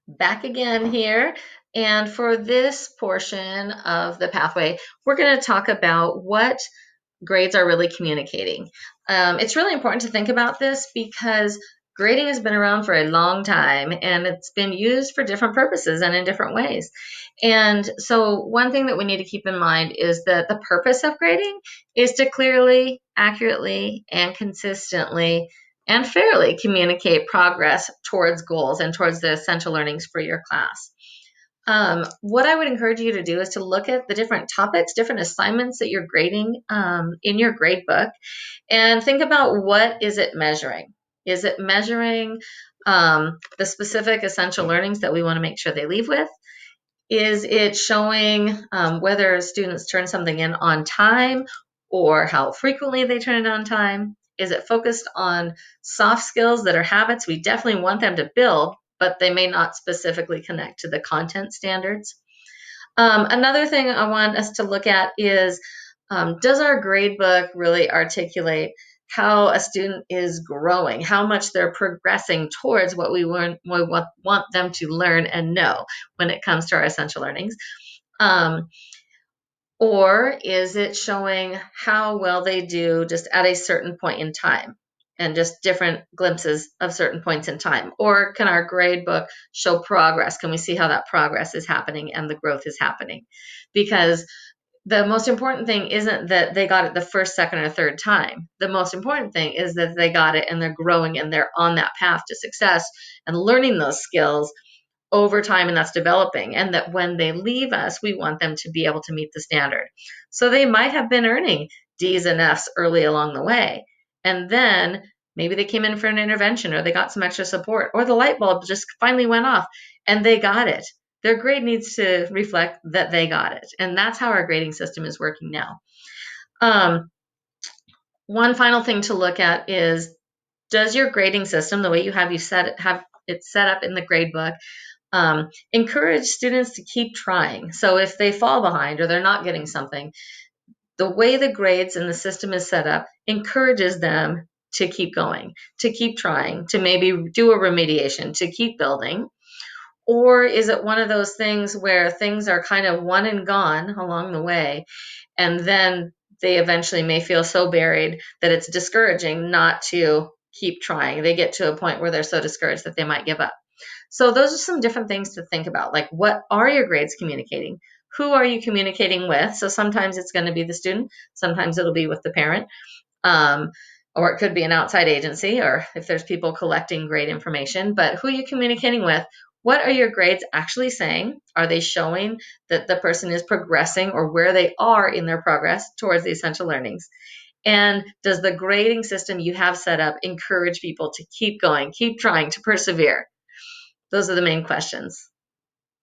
Back again here. And for this portion of the pathway, we're going to talk about what grades are really communicating. It's really important to think about this because grading has been around for a long time and it's been used for different purposes and in different ways. And so, one thing that we need to keep in mind is that the purpose of grading is to clearly, accurately, and consistently and fairly communicate progress towards goals and towards the essential learnings for your class. What I would encourage you to do is to look at the different topics, different assignments that you're grading in your grade book, and think about what is it measuring. Is it measuring the specific essential learnings that we want to make sure they leave with? Is it showing whether students turn something in on time or how frequently they turn it on time? Is it focused on soft skills that are habits we definitely want them to build, but they may not specifically connect to the content standards? Another thing I want us to look at is does our grade book really articulate how a student is growing, how much they're progressing towards what we want them to learn and know when it comes to our essential learnings? Um, or is it showing how well they do just at a certain point in time and just different glimpses of certain points in time? Or can our grade book show progress? Can we see how that progress is happening and the growth is happening? Because the most important thing isn't that they got it the first, second, or third time. The most important thing is that they got it and they're growing and they're on that path to success and learning those skills over time, and that's developing. And that when they leave us, we want them to be able to meet the standard. So they might have been earning D's and F's early along the way. And then maybe they came in for an intervention or they got some extra support or the light bulb just finally went off and they got it. Their grade needs to reflect that they got it. And that's how our grading system is working now. Um, One final thing to look at is, does your grading system, the way you have it set up in the grade book, encourage students to keep trying? So if they fall behind or they're not getting something, the way the grades and the system is set up encourages them to keep going, to keep trying, to maybe do a remediation, to keep building. Or is it one of those things where things are kind of one and gone along the way, and then they eventually may feel so buried that it's discouraging not to keep trying? They get to a point where they're so discouraged that they might give up. So those are some different things to think about. Like, what are your grades communicating? Who are you communicating with? So sometimes it's going to be the student, sometimes it'll be with the parent, um, or it could be an outside agency, or if there's people collecting grade information. But who are you communicating with? What are your grades actually saying? Are they showing that the person is progressing or where they are in their progress towards the essential learnings? And does the grading system you have set up encourage people to keep going, keep trying, to persevere? Those are the main questions.